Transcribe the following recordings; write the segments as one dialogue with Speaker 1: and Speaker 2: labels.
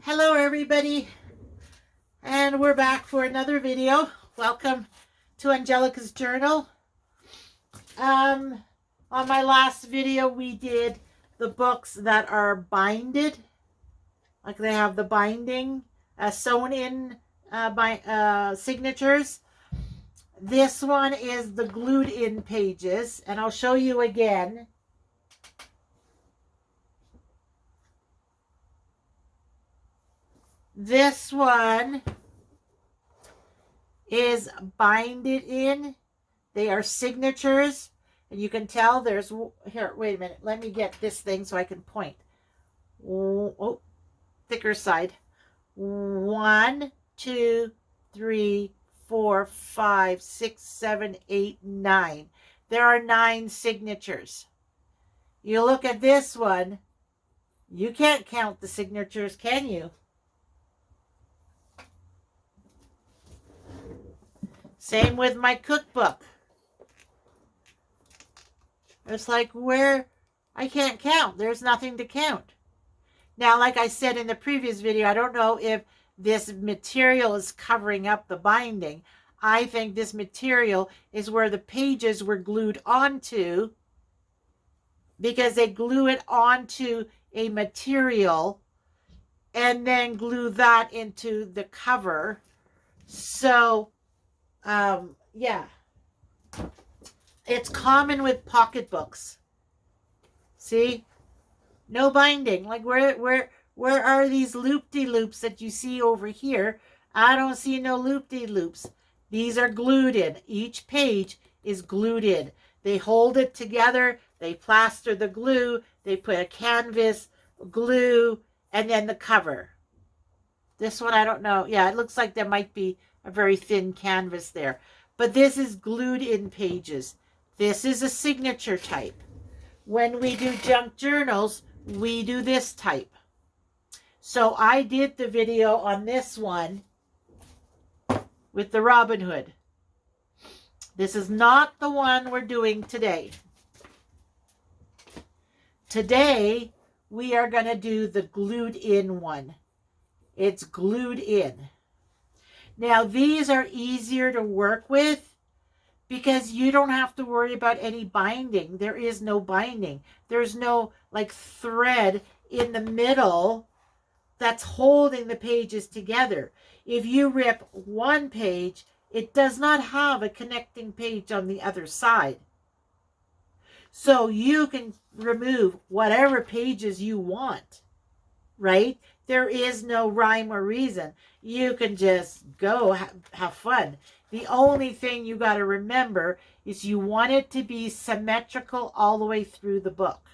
Speaker 1: Hello everybody, and we're back for another video. Welcome to Angelika's journal. On my last video we did the books that are binded, like they have the binding sewn in by signatures. This one is the glued in pages, and I'll show you again. This one is binded in. They are signatures, and you can tell there's, here, wait a minute, let me get this thing so I can point. Oh, thicker side. 1, 2, 3, 4, 5, 6, 7, 8, 9. There are 9 signatures. You look at this one, you can't count the signatures, can you? Same with my cookbook. It's like, where I can't count. There's nothing to count. Now, like I said in the previous video, I don't know if this material is covering up the binding. I think this material is where the pages were glued onto, because they glue it onto a material and then glue that into the cover. So yeah, it's common with pocketbooks. See, no binding. Like where are these loop-de-loops that you see over here? I don't see no loop-de-loops. These are glued in. Each page is glued in. They hold it together. They plaster the glue. They put a canvas, glue, and then the cover. This one, I don't know. Yeah, it looks like there might be a very thin canvas there. But this is glued in pages. This is a signature type. When we do junk journals, we do this type. So I did the video on this one with the Robin Hood. This is not the one we're doing today. Today, we are going to do the glued in one. It's glued in. Now, these are easier to work with because you don't have to worry about any binding. There is no binding. There's no like thread in the middle that's holding the pages together. If you rip one page, it does not have a connecting page on the other side. So you can remove whatever pages you want, right? There is no rhyme or reason. You can just go have fun. The only thing you got to remember is you want it to be symmetrical all the way through the book.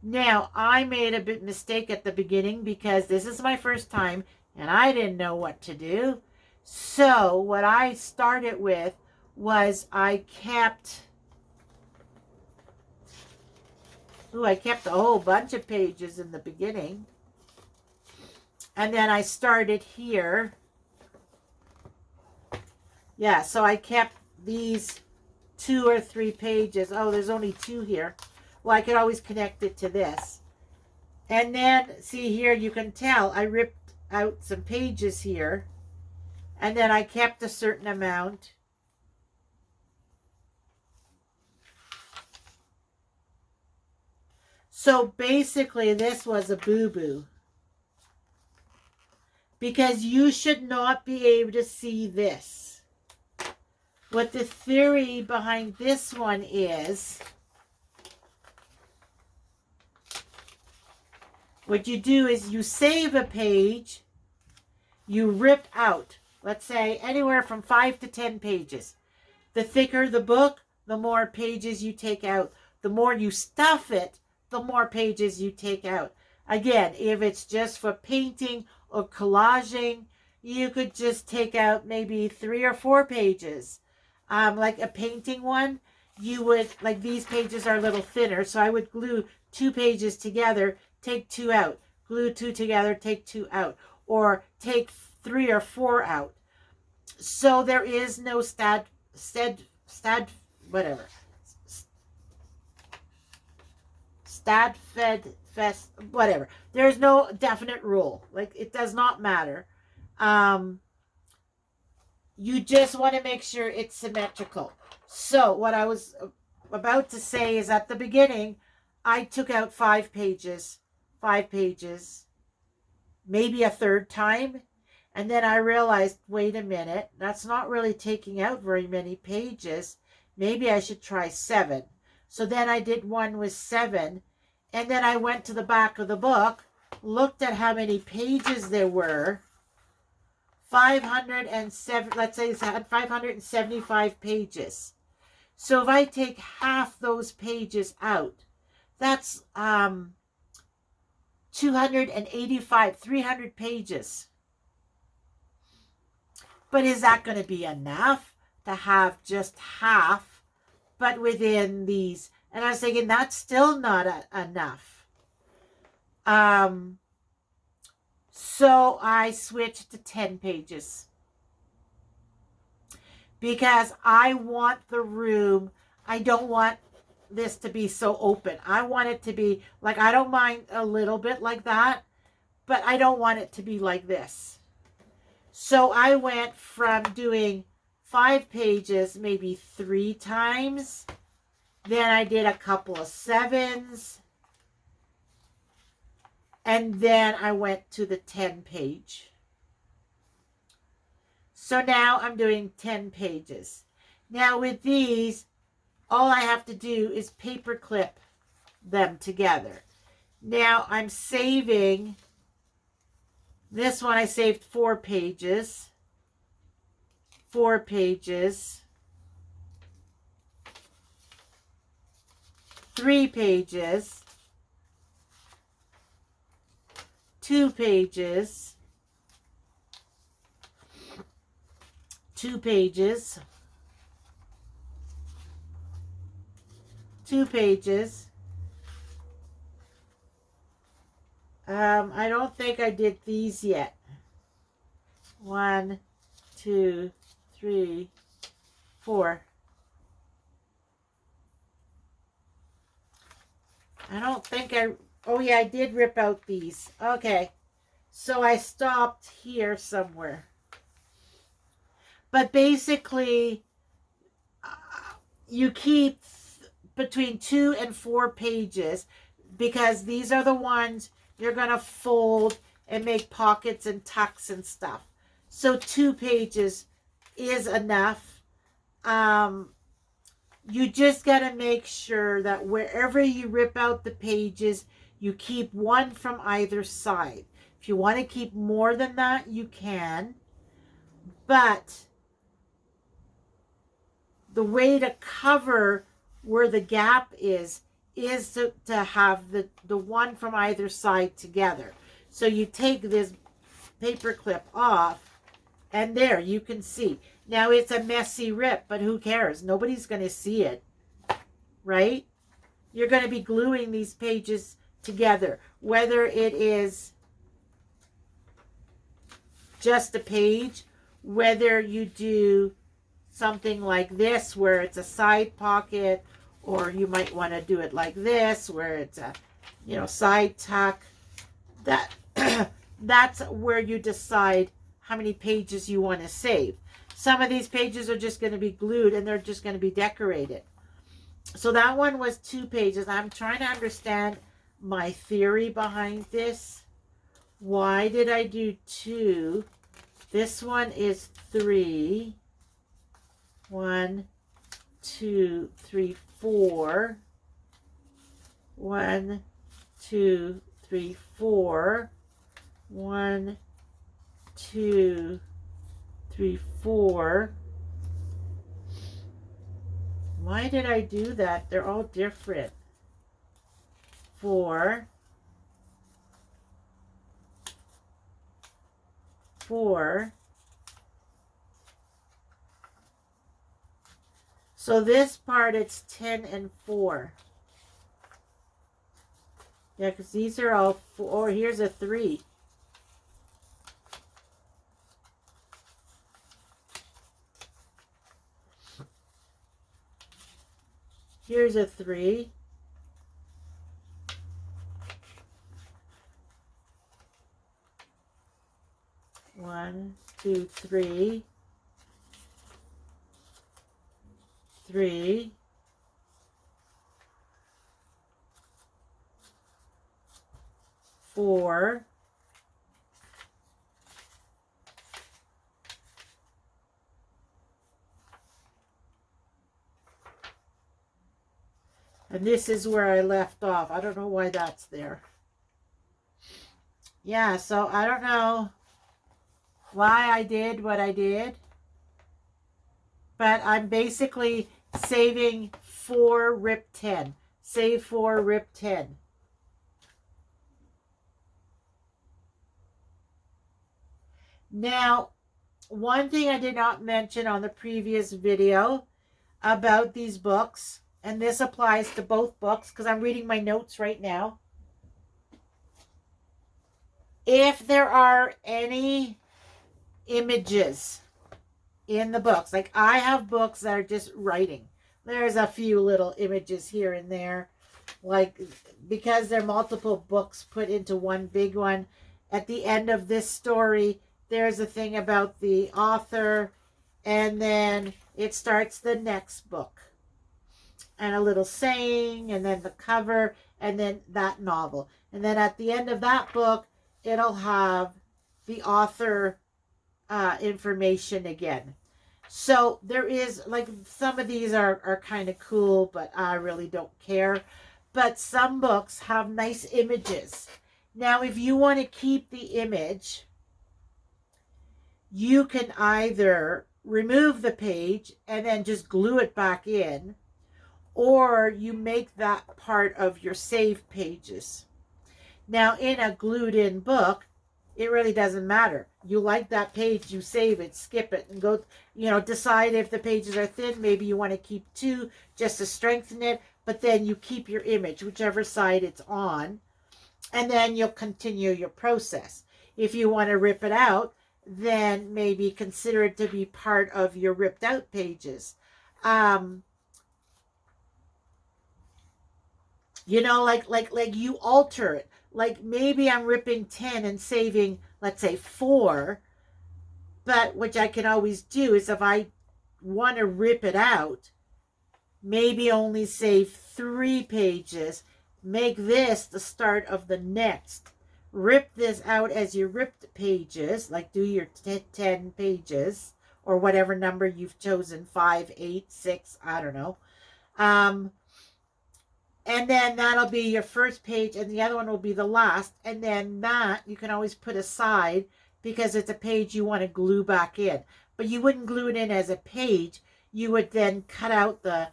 Speaker 1: Now, I made a bit mistake at the beginning because this is my first time and I didn't know what to do. So what I started with was I kept a whole bunch of pages in the beginning. And then I started here. Yeah, so I kept these 2 or 3 pages. Oh, there's only 2 here. Well, I could always connect it to this. And then, see here, you can tell I ripped out some pages here. And then I kept a certain amount. So basically, this was a boo-boo. Because you should not be able to see this. What the theory behind this one is, what you do is you save a page, you rip out, let's say anywhere from 5 to 10 pages. The thicker the book, the more pages you take out. The more you stuff it, the more pages you take out. Again, if it's just for painting or collaging, you could just take out maybe 3 or 4 pages. Like a painting one, you would, like these pages are a little thinner, so I would glue 2 pages together, take 2 out. Glue 2 together, take 2 out. Or take 3 or 4 out. So there is no whatever. There's no definite rule. Like, it does not matter. You just want to make sure it's symmetrical. So what I was about to say is, at the beginning, I took out 5 pages, maybe a third time. And then I realized, wait a minute, that's not really taking out very many pages. Maybe I should try 7. So then I did one with 7. And then I went to the back of the book, looked at how many pages there were. 507, let's say it had 575 pages. So if I take half those pages out, that's 285, 300 pages. But is that going to be enough to have just half, but within these? And I was thinking, that's still not enough. So I switched to 10 pages. Because I want the room, I don't want this to be so open. I want it to be, like, I don't mind a little bit like that, but I don't want it to be like this. So I went from doing 5 pages maybe 3 times. Then I did a couple of 7s. And then I went to the 10 page. So now I'm doing 10 pages. Now with these, all I have to do is paper clip them together. Now I'm saving, this one I saved 4 pages. 4 pages. 3 pages. 2 pages. 2 pages. 2 pages. I don't think I did these yet. 1, 2, 3, 4. I don't think oh yeah, I did rip out these. Okay. So I stopped here somewhere. But basically, you keep between 2 and 4 pages, because these are the ones you're going to fold and make pockets and tucks and stuff. So 2 pages is enough. You just got to make sure that wherever you rip out the pages, you keep 1 from either side. If you want to keep more than that, you can. But the way to cover where the gap is to have the 1 from either side together. So you take this paper clip off, and there you can see. Now it's a messy rip, but who cares? Nobody's going to see it, right? You're going to be gluing these pages together, whether it is just a page, whether you do something like this where it's a side pocket, or you might want to do it like this where it's a, side tuck. That's where you decide how many pages you want to save. Some of these pages are just going to be glued and they're just going to be decorated. So that one was 2 pages. I'm trying to understand my theory behind this. Why did I do 2? This one is 3. 1, 2, 3, 4. 1, 2, 3, 4. 1, 2, 3, 4. Why did I do that? They're all different. 4. 4. So this part, it's 10 and 4. Yeah, because these are all 4. Oh, here's a 3. Here's a 3. 1, 2, 3, 3, 4, and this is where I left off. I don't know why that's there. Yeah, so I don't know why I did what I did, but I'm basically saving 4 rip 10. Save 4 rip 10. Now, one thing I did not mention on the previous video about these books, and this applies to both books because I'm reading my notes right now. If there are any images in the books, like I have books that are just writing. There's a few little images here and there, like because they're multiple books put into one big one. At the end of this story, there's a thing about the author, and then it starts the next book. And a little saying, and then the cover, and then that novel. And then at the end of that book, it'll have the author information again. So there is, like, some of these are kind of cool, but I really don't care. But some books have nice images. Now, if you want to keep the image, you can either remove the page and then just glue it back in, or you make that part of your save pages. Now, in a glued in book, it really doesn't matter. You like that page, you save it, skip it, and go, decide if the pages are thin. Maybe you want to keep 2 just to strengthen it, but then you keep your image, whichever side it's on, and then you'll continue your process. If you want to rip it out, then maybe consider it to be part of your ripped out pages. Like you alter it. Like maybe I'm ripping 10 and saving, let's say, 4. But which I can always do is if I want to rip it out, maybe only save 3 pages. Make this the start of the next. Rip this out as your ripped pages, like do your 10 pages or whatever number you've chosen, 5, 8, 6, I don't know. And then that'll be your first page, and the other one will be the last. And then that you can always put aside because it's a page you want to glue back in. But you wouldn't glue it in as a page. You would then cut out the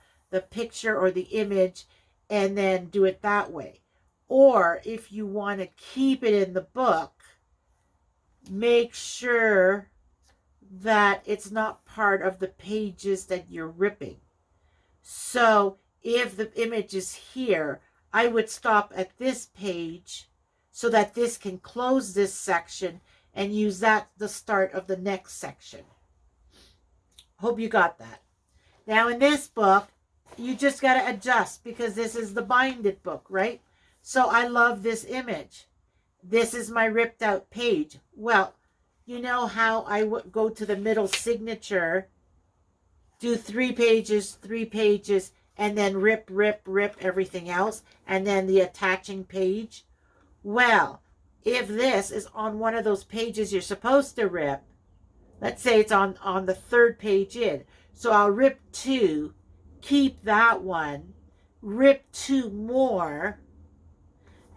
Speaker 1: picture or the image and then do it that way. Or if you want to keep it in the book, make sure that it's not part of the pages that you're ripping. So if the image is here, I would stop at this page so that this can close this section and use that the start of the next section. Hope you got that. Now in this book, you just got to adjust because this is the binded book, right? So I love this image. This is my ripped out page. Well, you know how I would go to the middle signature, do 3 pages, and then rip everything else, and then the attaching page. Well, if this is on one of those pages you're supposed to rip, let's say it's on the 3rd page in, so I'll rip 2, keep that one, rip 2 more,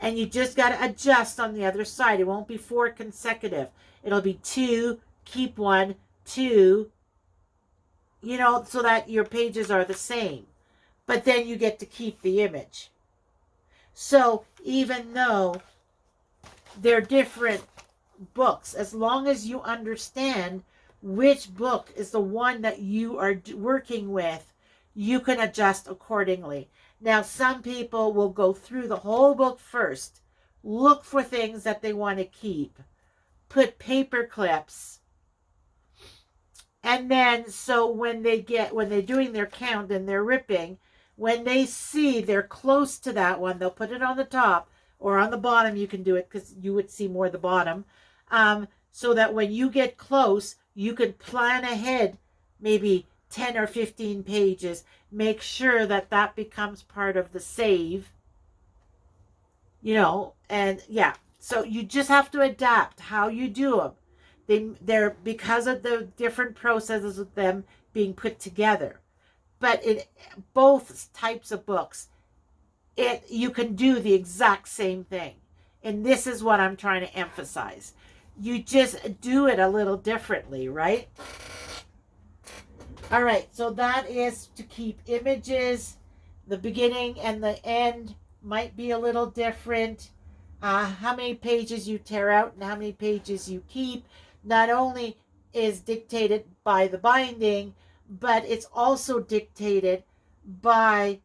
Speaker 1: and you just got to adjust on the other side. It won't be 4 consecutive. It'll be 2, keep 1, 2, so that your pages are the same. But then you get to keep the image. So even though they're different books, as long as you understand which book is the one that you are working with, you can adjust accordingly. Now, some people will go through the whole book first, look for things that they want to keep, put paper clips, and then so when they're doing their count and they're ripping, when they see they're close to that one, they'll put it on the top or on the bottom. You can do it because you would see more the bottom. so that when you get close, you can plan ahead maybe 10 or 15 pages. Make sure that that becomes part of the save, you know, and yeah. So you just have to adapt how you do them. They're because of the different processes of them being put together. But in both types of books, you can do the exact same thing. And this is what I'm trying to emphasize. You just do it a little differently, right? All right, so that is to keep images. The beginning and the end might be a little different. How many pages you tear out and how many pages you keep not only is dictated by the binding, but it's also dictated by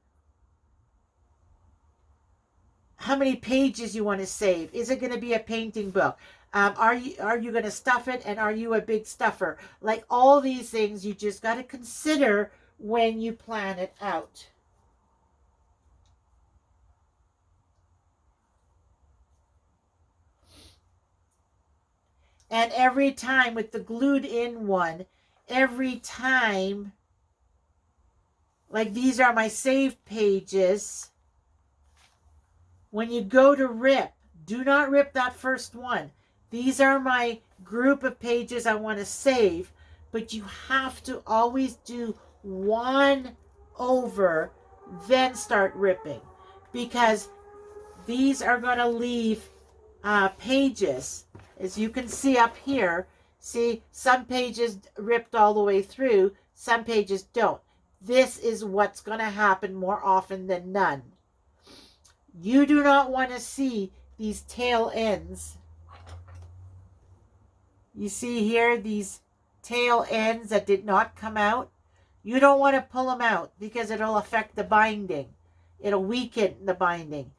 Speaker 1: how many pages you want to save. Is it going to be a painting book? Are you going to stuff it, and are you a big stuffer? Like all these things, you just got to consider when you plan it out. And every time with the glued in one, every time, like these are my save pages. When you go to rip, do not rip that first one. These are my group of pages I want to save, but you have to always do one over, then start ripping, because these are going to leave pages. As you can see up here, see, some pages ripped all the way through, some pages don't. This is what's going to happen more often than none. You do not want to see these tail ends. You see here, these tail ends that did not come out. You don't want to pull them out because it'll affect the binding. It'll weaken the binding.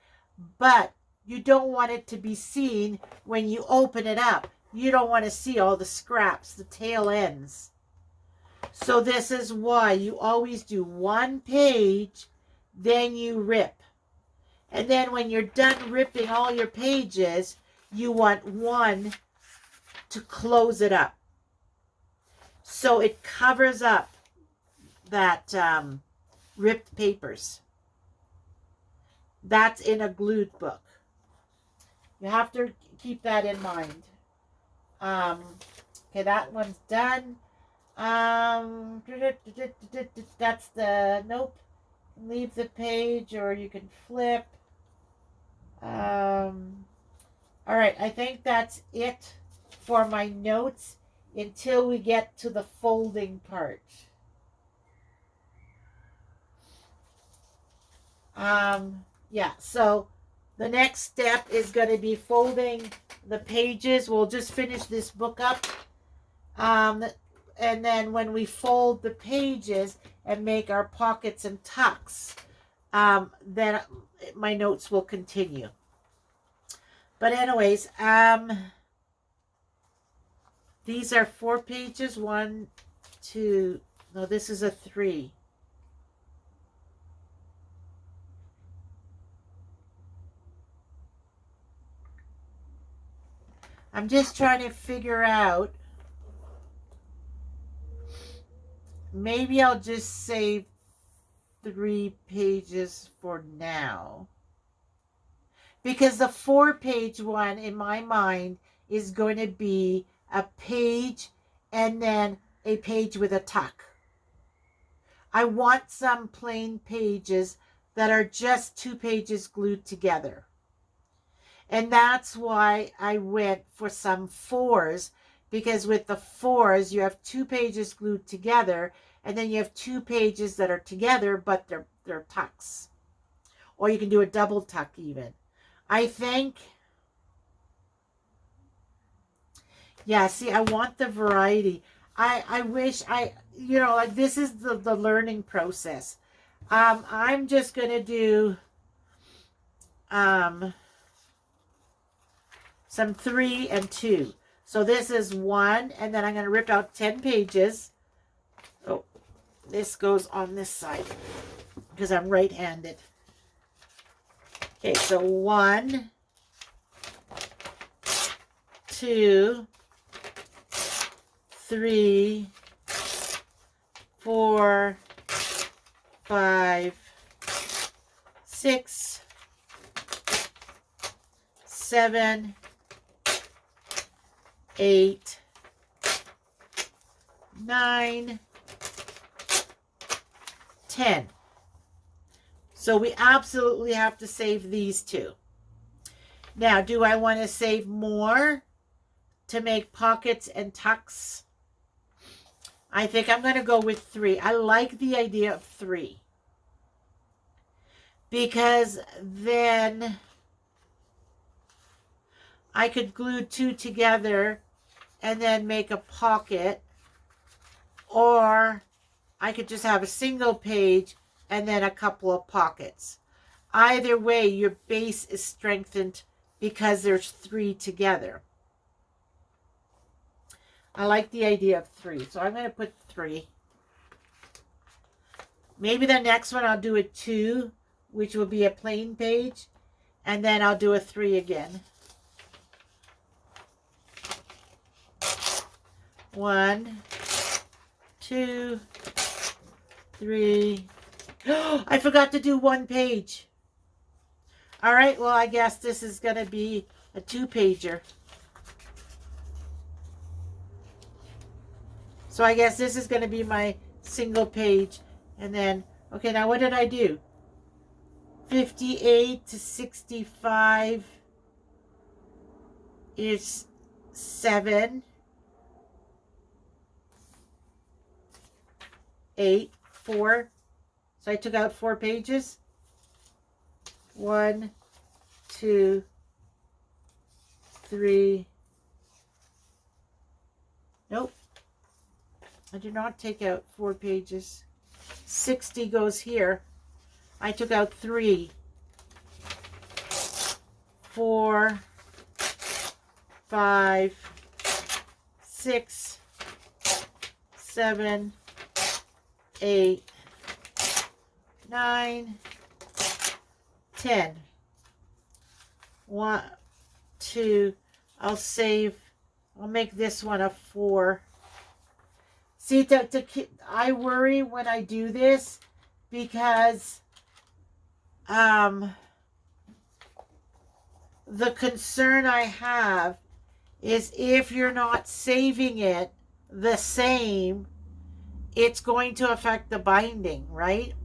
Speaker 1: But you don't want it to be seen when you open it up. You don't want to see all the scraps, the tail ends. So this is why you always do one page, then you rip. And then when you're done ripping all your pages, you want one to close it up. So it covers up that ripped papers. That's in a glued book. You have to keep that in mind. Okay, that one's done. That's the, nope. Leave the page, or you can flip. All right, I think that's it for my notes until we get to the folding part. Yeah, so the next step is going to be folding the pages. We'll just finish this book up. And then when we fold the pages and make our pockets and tucks, then my notes will continue. But anyways, these are 4 pages. 1, 2, no, this is a 3. I'm just trying to figure out, maybe I'll just save 3 pages for now. Because the 4-page one in my mind is going to be a page and then a page with a tuck. I want some plain pages that are just 2 pages glued together. And that's why I went for some 4s, because with the 4s, you have 2 pages glued together, and then you have 2 pages that are together, but they're tucks. Or you can do a double tuck even. I think, yeah, see, I want the variety. I wish like this is the learning process. I'm just going to do some 3 and 2. So this is 1, and then I'm going to rip out 10 pages. Oh, this goes on this side because I'm right-handed. Okay, so 1, 2, 3, 4, 5, 6, 7, 8, 9, 10. So we absolutely have to save these two. Now, do I want to save more to make pockets and tucks? I think I'm going to go with 3. I like the idea of 3. Because then I could glue 2 together and then make a pocket. Or I could just have a single page and then a couple of pockets. Either way, your base is strengthened because there's 3 together. I like the idea of 3, so I'm going to put 3. Maybe the next one I'll do a 2, which will be a plain page, and then I'll do a 3 again. 1, 2, 3. I forgot to do 1 page. All right, well, I guess this is going to be a 2-pager. So I guess this is going to be my single page. And then, okay, now what did I do? 58 to 65 is 7, 8, 4. So I took out 4 pages. 1, 2, 3. Nope. I did not take out 4 pages. 60 goes here. I took out 3. 4, 5, 6, 7, 8, 9, 10. 1, 2. I'll make this one a 4. See, I worry when I do this because the concern I have is if you're not saving it the same, it's going to affect the binding, right?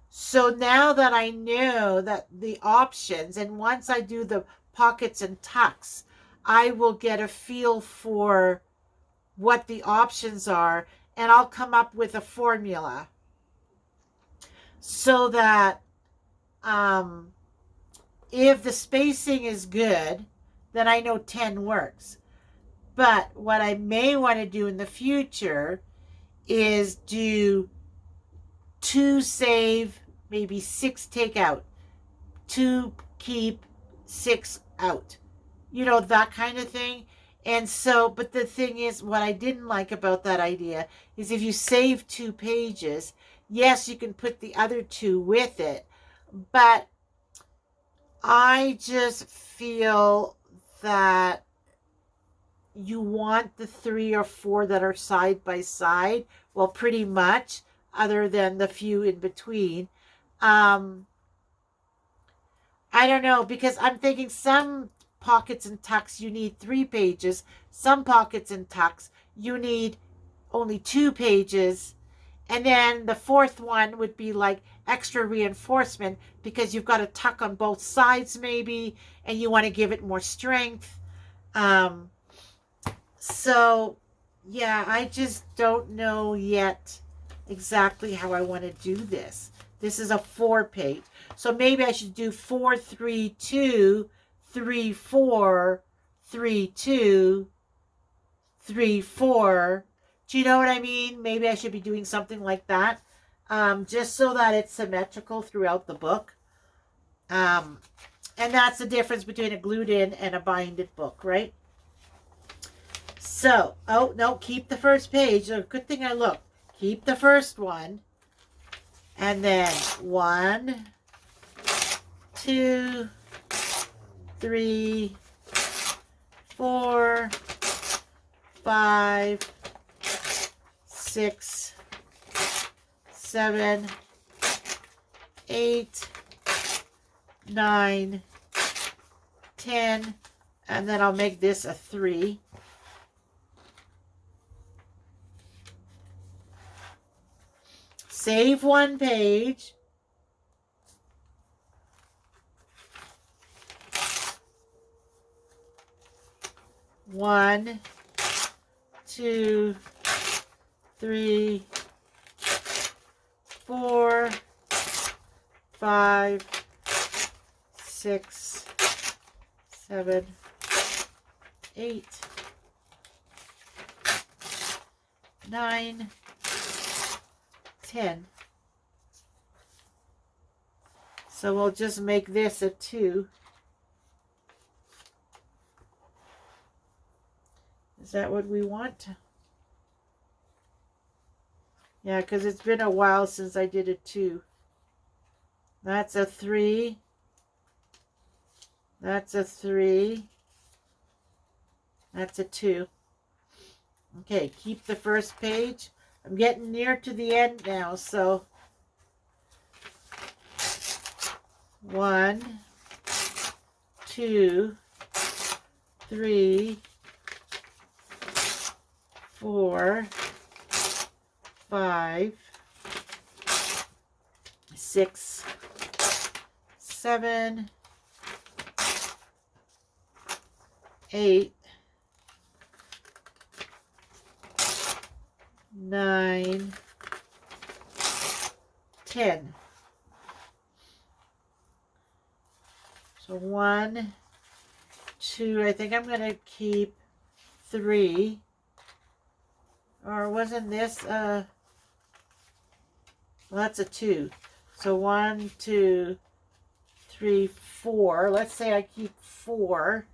Speaker 1: So now that I know that the options, and once I do the pockets and tucks, I will get a feel for what the options are, and I'll come up with a formula so that if the spacing is good, then I know 10 works. But what I may want to do in the future is do 2 save, maybe 6 take out, 2 keep, 6 out. You know, that kind of thing. And so, but the thing is, what I didn't like about that idea is if you save 2 pages, yes, you can put the other 2 with it. But I just feel that you want the 3 or 4 that are side by side. Well, pretty much, other than the few in between. I don't know, because I'm thinking some pockets and tucks you need 3 pages. Some pockets and tucks you need only 2 pages. And then the 4th one would be like extra reinforcement because you've got a tuck on both sides maybe, and you want to give it more strength. So yeah, I just don't know yet exactly how I want to do this. This is a 4-page. So maybe I should do 4, 3, 2, 3, 4, 3, 2, 3, 4. Do you know what I mean? Maybe I should be doing something like that. Just so that it's symmetrical throughout the book. And that's the difference between a glued in and a binded book, right? So, oh, no, keep the first page. Oh, good thing I looked. Keep the first one. And then 1, 2, 3, 4, 5, 6, 7, 8, 9, 10, and then I'll make this a 3. Save one page. One, 2, 3, 4, 5, 6, 7, 8, 9, 10. So we'll just make this a 2. Is that what we want? Yeah, because it's been a while since I did a 2. That's a 3. That's a 3. That's a 2. Okay, keep the first page. I'm getting near to the end now, so 1, 2, 3, 4, 5, 6, 7, 8, 9, 10. So 1, 2, I think I'm going to keep 3. Or wasn't this, well, that's a 2. So 1, 2, 3, 4. Let's say I keep 4.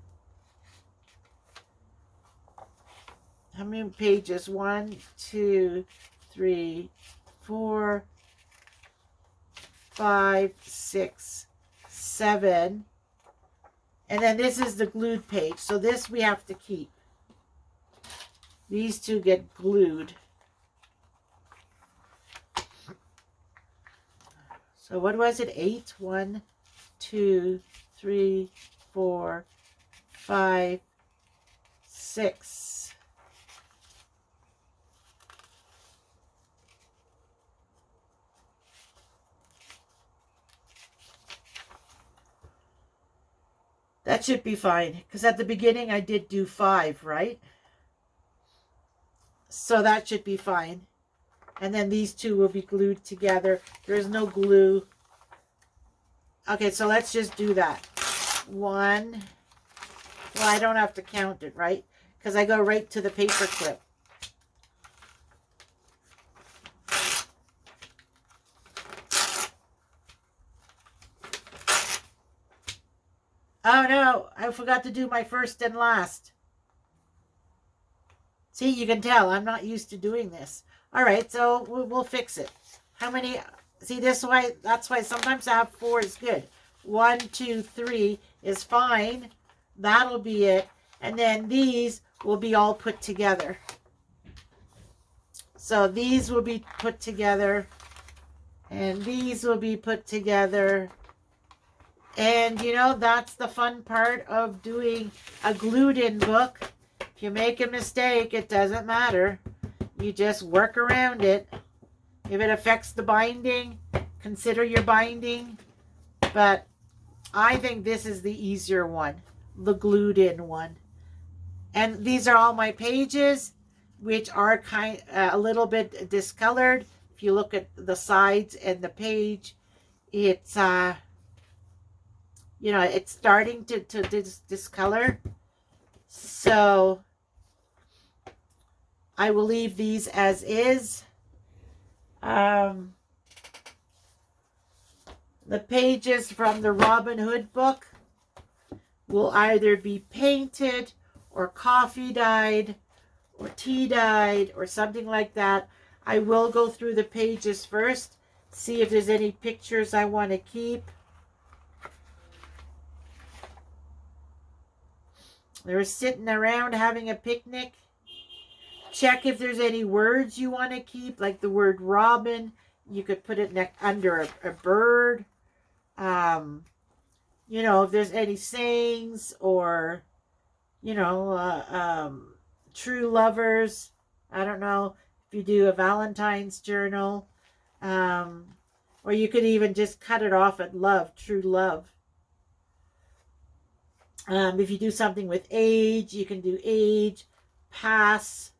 Speaker 1: How many pages? 1, 2, 3, 4, 5, 6, 7. And then this is the glued page. So this we have to keep. These two get glued. So what was it? 8? 1, 2, 3, 4, 5, 6. That should be fine, because at the beginning I did do 5, right? So that should be fine. And then these two will be glued together. There's no glue. Okay, so let's just do that. 1. Well, I don't have to count it, right? Because I go right to the paper clip. Oh no, I forgot to do my first and last. See, you can tell I'm not used to doing this. All right, so we'll fix it. How many? See, that's why sometimes I have 4 is good. 1, 2, 3 is fine. That'll be it. And then these will be all put together. So these will be put together. And these will be put together. And, you know, that's the fun part of doing a glued-in book. If you make a mistake, it doesn't matter. You just work around it. If it affects the binding, consider your binding. But I think this is the easier one, the glued-in one. And these are all my pages, which are a little bit discolored. If you look at the sides and the page, it's you know, it's starting to discolor. So I will leave these as is. The pages from the Robin Hood book will either be painted or coffee dyed or tea dyed or something like that. I will go through the pages first, see if there's any pictures I want to keep. They're sitting around having a picnic. Check if there's any words you want to keep, like the word robin. You could put it under a bird. You know, if there's any sayings or, you know, true lovers. I don't know if you do a Valentine's journal. Or you could even just cut it off at love, true love. If you do something with age, you can do age, pass.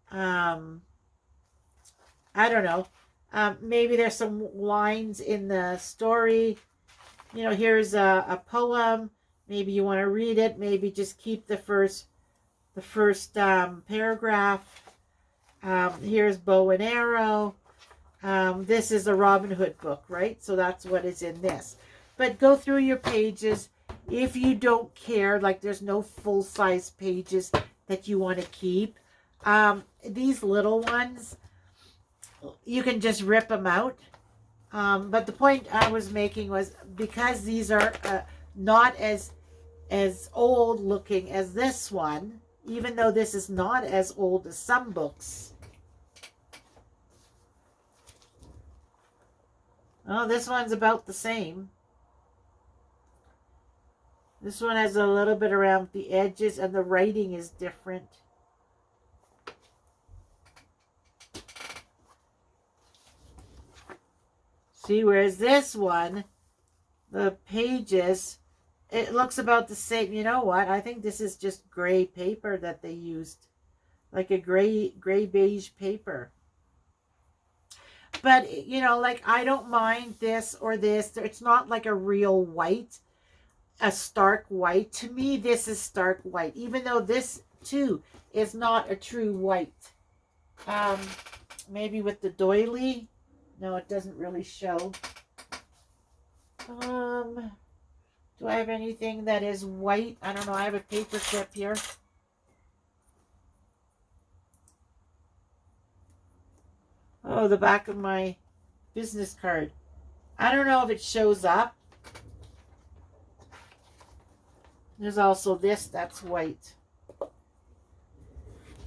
Speaker 1: I don't know. Maybe there's some lines in the story. You know, here's a poem. Maybe you want to read it. Maybe just keep the first paragraph. Here's bow and arrow. This is a Robin Hood book, right? So that's what is in this. But go through your pages. If you don't care, like there's no full-size pages that you want to keep. These little ones, you can just rip them out. But the point I was making was because these are not as old looking as this one, even though this is not as old as some books. Oh, this one's about the same. This one has a little bit around the edges and the writing is different. See, whereas this one, the pages, it looks about the same. You know what? I think this is just gray paper that they used. Like a gray beige paper. But, you know, like I don't mind this or this. It's not like a real white, a stark white. To me, this is stark white. Even though this, too, is not a true white. Maybe with the doily. No, it doesn't really show. Do I have anything that is white? I don't know. I have a paper clip here. Oh, the back of my business card. I don't know if it shows up. There's also this that's white.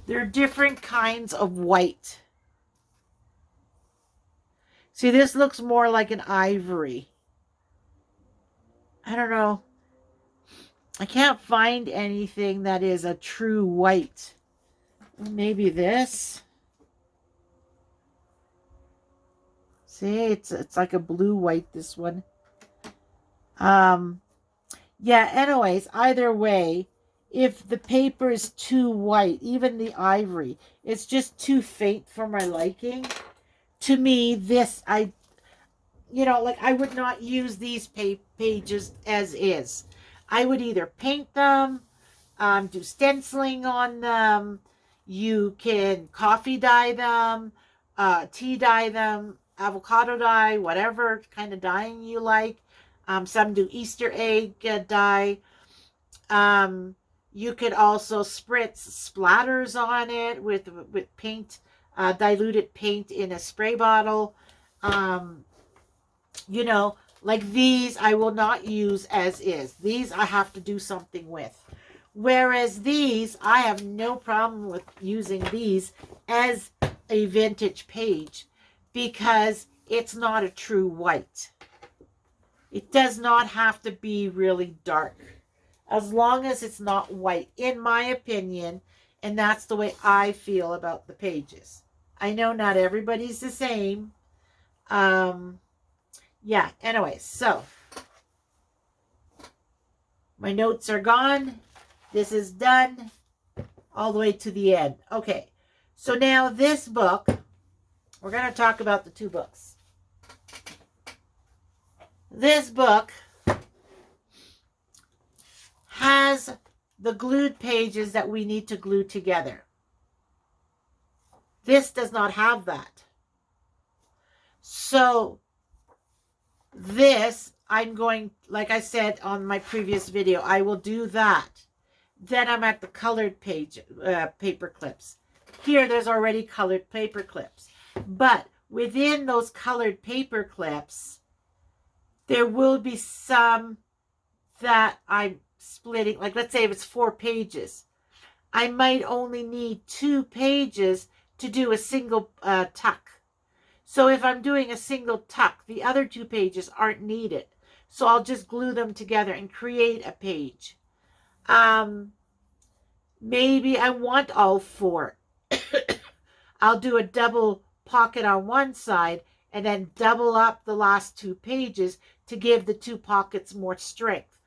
Speaker 1: There are different kinds of white. See, this looks more like an ivory. I don't know. I can't find anything that is a true white. Maybe this. See, it's like a blue-white, this one. Yeah, anyways, either way, if the paper is too white, even the ivory, it's just too faint for my liking. To me, this, you know, like I would not use these pages as is. I would either paint them, do stenciling on them. You can coffee dye them, tea dye them, avocado dye, whatever kind of dyeing you like. Some do Easter egg dye. You could also spritz splatters on it with paint, diluted paint in a spray bottle. You know, like these I will not use as is. These I have to do something with. Whereas these, I have no problem with using these as a vintage page because it's not a true white. It does not have to be really dark. As long as it's not white, in my opinion, and that's the way I feel about the pages. I know not everybody's the same. Yeah, anyways, so my notes are gone. This is done all the way to the end. Okay, so now this book, we're going to talk about the two books. This book has the glued pages that we need to glue together. This does not have that. So this, I'm going, like I said on my previous video, I will do that. Then I'm at the colored page, paper clips. Here, there's already colored paper clips. But within those colored paper clips, there will be some that I'm splitting, like let's say if it's 4 pages, I might only need 2 pages to do a single tuck. So if I'm doing a single tuck, the other 2 pages aren't needed. So I'll just glue them together and create a page. Maybe I want all 4. I'll do a double pocket on one side and then double up the last 2 pages to give the 2 pockets more strength.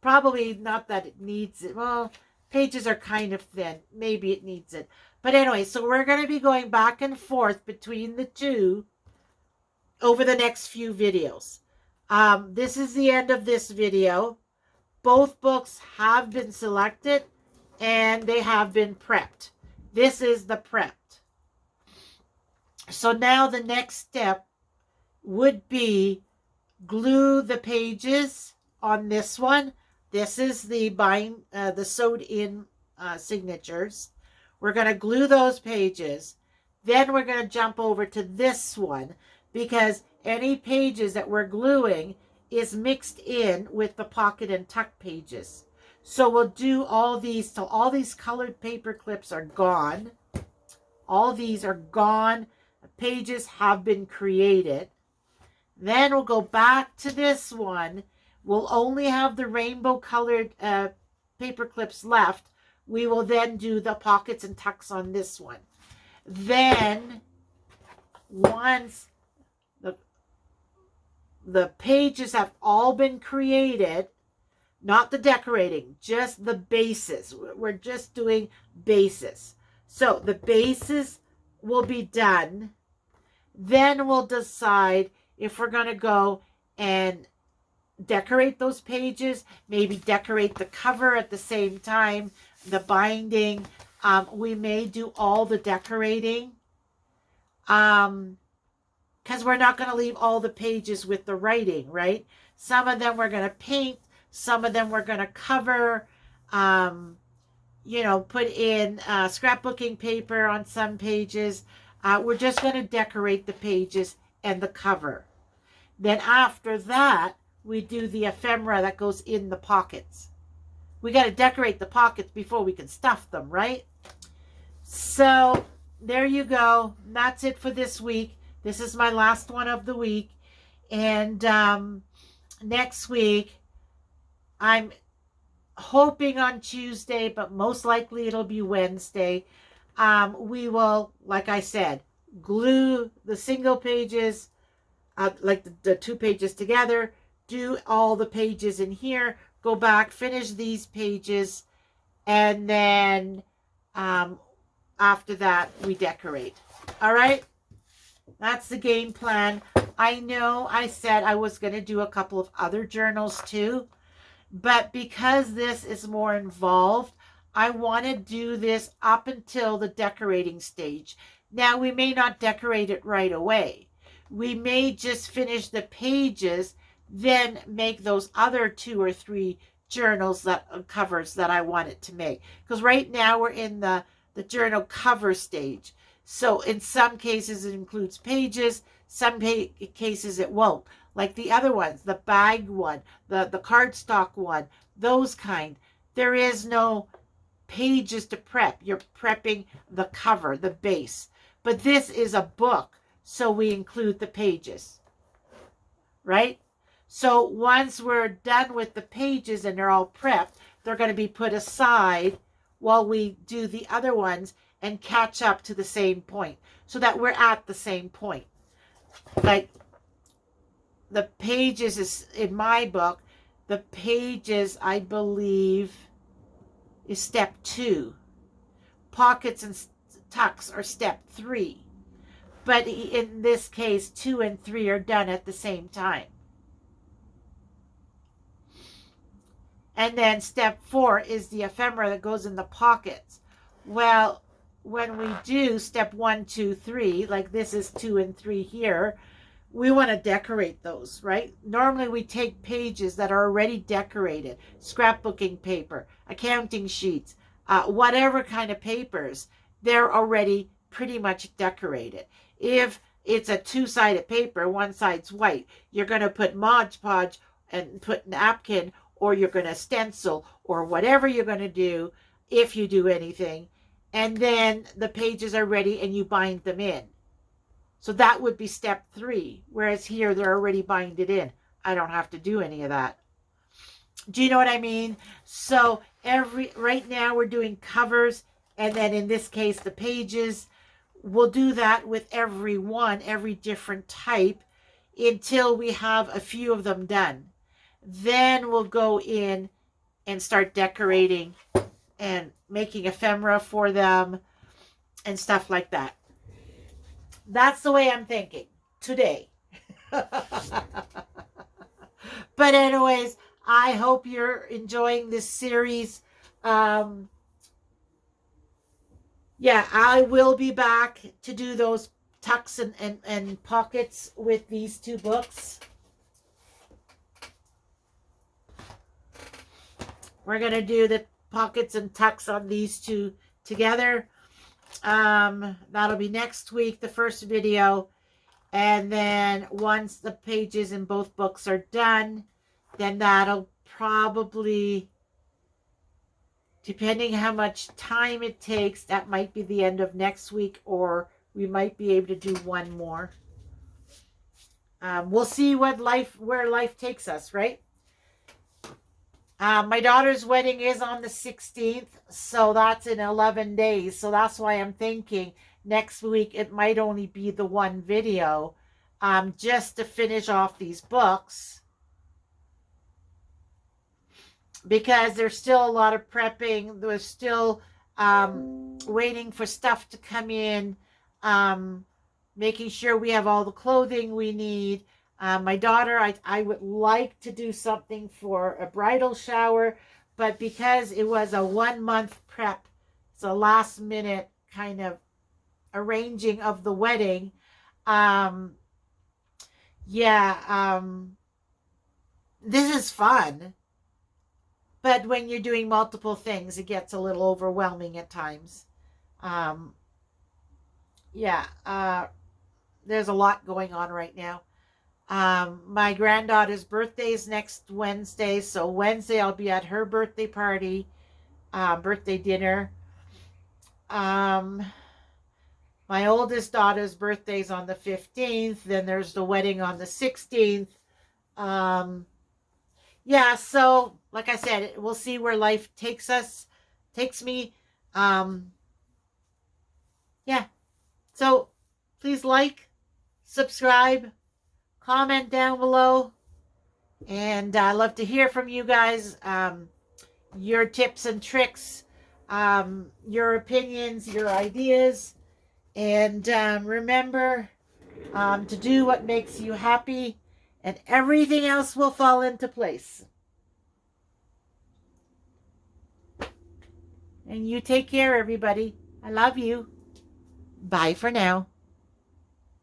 Speaker 1: Probably not that it needs it. Well, pages are kind of thin. Maybe it needs it. But anyway, so we're going to be going back and forth between the 2 over the next few videos. This is the end of this video. Both books have been selected and they have been prepped. This is the prepped. So now the next step would be glue the pages on this one. This is the sewed in signatures. We're going to glue those pages. Then we're going to jump over to this one because any pages that we're gluing is mixed in with the pocket and tuck pages. So we'll do all these till all these colored paper clips are gone. All these are gone. Pages have been created. Then we'll go back to this one. We'll only have the rainbow colored paper clips left. We will then do the pockets and tucks on this one. Then once the pages have all been created, not the decorating, just the bases. We're just doing bases. So the bases will be done. Then we'll decide if we're going to go and decorate those pages, maybe decorate the cover at the same time, the binding. We may do all the decorating because we're not going to leave all the pages with the writing, right? Some of them we're going to paint. Some of them we're going to cover, put in scrapbooking paper on some pages. We're just going to decorate the pages and the cover. Then after that, we do the ephemera that goes in the pockets. We got to decorate the pockets before we can stuff them, right? So there you go. That's it for this week. This is my last one of the week. And next week, I'm hoping on Tuesday, but most likely it'll be Wednesday. We will, like I said, glue the single pages, like the 2 pages together, do all the pages in here, go back, finish these pages, and then after that, we decorate. All right? That's the game plan. I know I said I was going to do a couple of other journals too, but because this is more involved, I want to do this up until the decorating stage. Now, we may not decorate it right away. We may just finish the pages, then make those other 2 or 3 journals covers that I wanted to make. Because right now we're in the journal cover stage. So in some cases it includes pages, some cases it won't. Like the other ones, the bag one, the cardstock one, those kind. There is no pages to prep. You're prepping the cover, the base. But this is a book, so we include the pages, right? So once we're done with the pages and they're all prepped, they're going to be put aside while we do the other ones and catch up to the same point so that we're at the same point. Like the pages is in my book, the pages, I believe, is step 2. Pockets and tucks are step 3. But in this case, 2 and 3 are done at the same time. And then step 4 is the ephemera that goes in the pockets. Well, when we do step 1, 2, 3, like this is 2 and 3 here, we want to decorate those, right? Normally we take pages that are already decorated, scrapbooking paper, accounting sheets, whatever kind of papers, they're already pretty much decorated. If it's a 2-sided paper, one side's white, you're going to put Mod Podge and put napkin or you're going to stencil, or whatever you're going to do, if you do anything. And then the pages are ready and you bind them in. So that would be step 3. Whereas here, they're already binded in. I don't have to do any of that. Do you know what I mean? So right now we're doing covers, and then in this case, the pages. We'll do that with every different type, until we have a few of them done. Then we'll go in and start decorating and making ephemera for them and stuff like that. That's the way I'm thinking today. But anyways, I hope you're enjoying this series. Yeah, I will be back to do those tucks and pockets with these 2 books. We're going to do the pockets and tucks on these 2 together. That'll be next week, the first video. And then once the pages in both books are done, then that'll probably, depending how much time it takes, that might be the end of next week, or we might be able to do one more. We'll see where life takes us, right? My daughter's wedding is on the 16th, so that's in 11 days. So that's why I'm thinking next week it might only be the one video, just to finish off these books. Because there's still a lot of prepping. There's still waiting for stuff to come in. Making sure we have all the clothing we need. My daughter, I would like to do something for a bridal shower. But because it was a 1-month prep, it's a last minute kind of arranging of the wedding. This is fun. But when you're doing multiple things, it gets a little overwhelming at times. There's a lot going on right now. My granddaughter's birthday is next Wednesday. So Wednesday I'll be at her birthday party, birthday dinner. My oldest daughter's birthday is on the 15th. Then there's the wedding on the 16th. So like I said, we'll see where life takes me. So please like, subscribe, comment down below. And I love to hear from you guys. Your tips and tricks, your opinions, your ideas. And remember to do what makes you happy, and everything else will fall into place. And you take care, everybody. I love you. Bye for now.